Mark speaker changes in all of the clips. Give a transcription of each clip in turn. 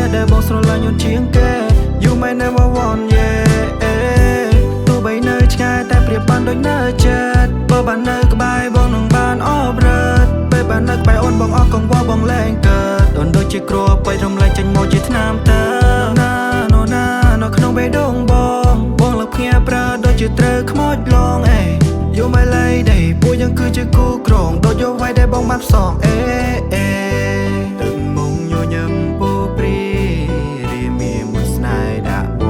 Speaker 1: អ្នកដែលបងស្រឡាញ់យន់ជាងគេ You might never want yeah ទោះបីនៅឆ្ងាយតែប្រៀបបានដូចនៅចិត្តបើបាននៅក្បែរបងនឹងបានអបរត់ពេលបាននៅក្បែរអូនបងអស់កង្វល់បងលែងកើតអូនដូចជាគ្រាប់បីរំលែកចេញមកជាថ្នាំតើណានៅក្នុងបេះដូងបងលើកភ្ញាប្រើដូចជាត្រូវខ្មោចឡងYou my lady ពួកយើងគឺជាគូក្រងដូចយកវាយដែលបងបានផ្សងទឹកមុងញញឹមពោព្រីរីមានមួយស្នេហ៍ដាក់ប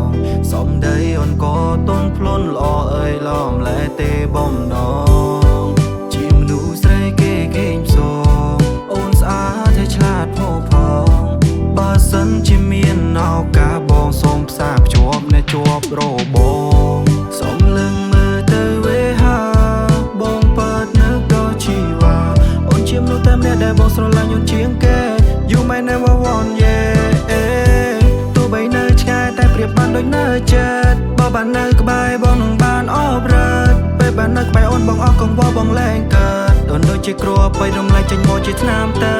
Speaker 1: ងសំដីអូនក៏ទន់ភ្លន់ល្អអើយឡំលែទេបំណងជាមនុស្សស្រីគេងផ្សងអូនស្អាតហើយឆ្លាតផូរផងបើសិនជាមានឱកាសបងសូមផ្សារភ្ជាប់អ្នកជាប់របងសូមលឹងដែលបងស្រឡាញ់យន់ជាងគេ You might never want yeah ទោះបីនៅឆ្ងាយតែប្រៀបបានដូចនៅចិត្តបើបាននៅក្បែរបងនឹងបានអបរត់ពេលបាននៅក្បែរអូនបងអស់កង្វល់បងលែងកើតអូនដូចជាគ្រាប់បីរំលែកចេញមកជាថ្នាំតើ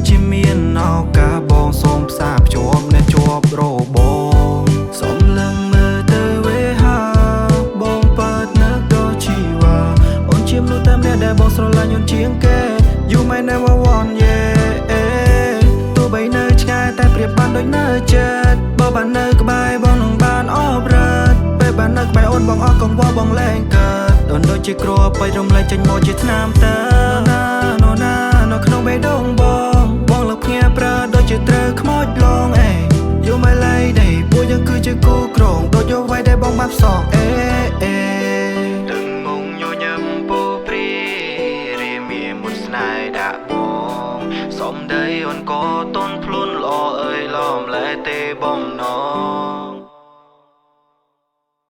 Speaker 1: ជាមានឱកាសបងសូមផ្សារភ្ជាប់អ្នកជាប់របងសូមលឹងមើលទៅវេហាបងប៉ាត់នៅដល់ជីវ៉ាអូនជាមនុស្សតែម្នាក់ដែលបងស្រឡាញ់យន់ជាងគេ You might never want yeah ទោះបីនៅឆ្ងាយតែប្រៀបបានដូចនៅចិត្តបើបាននៅក្បែរបងនឹងបានអបរត់ពេលបាននៅក្បែរអូនបងអស់កង្វល់បងលែងកើតអូនដូចជាគ្រាប់បីរំលែកចេញមកជាថ្នាំតើណានៅក្នុងបេះដូងបងលើកភ្ញាប្រើដូចជាត្រូវខ្មោចឡងYou my lady ពួកយើងគឺជាគូក្រងដូចយកវាយដែលបងបានផ្សងទឹកមុងញញឹមពោព្រីរីមានមួយស្នេហ៍ដាក់បងសំដីអូនក៏ទន់ភ្លន់ល្អអើយឡំលែទេបំណង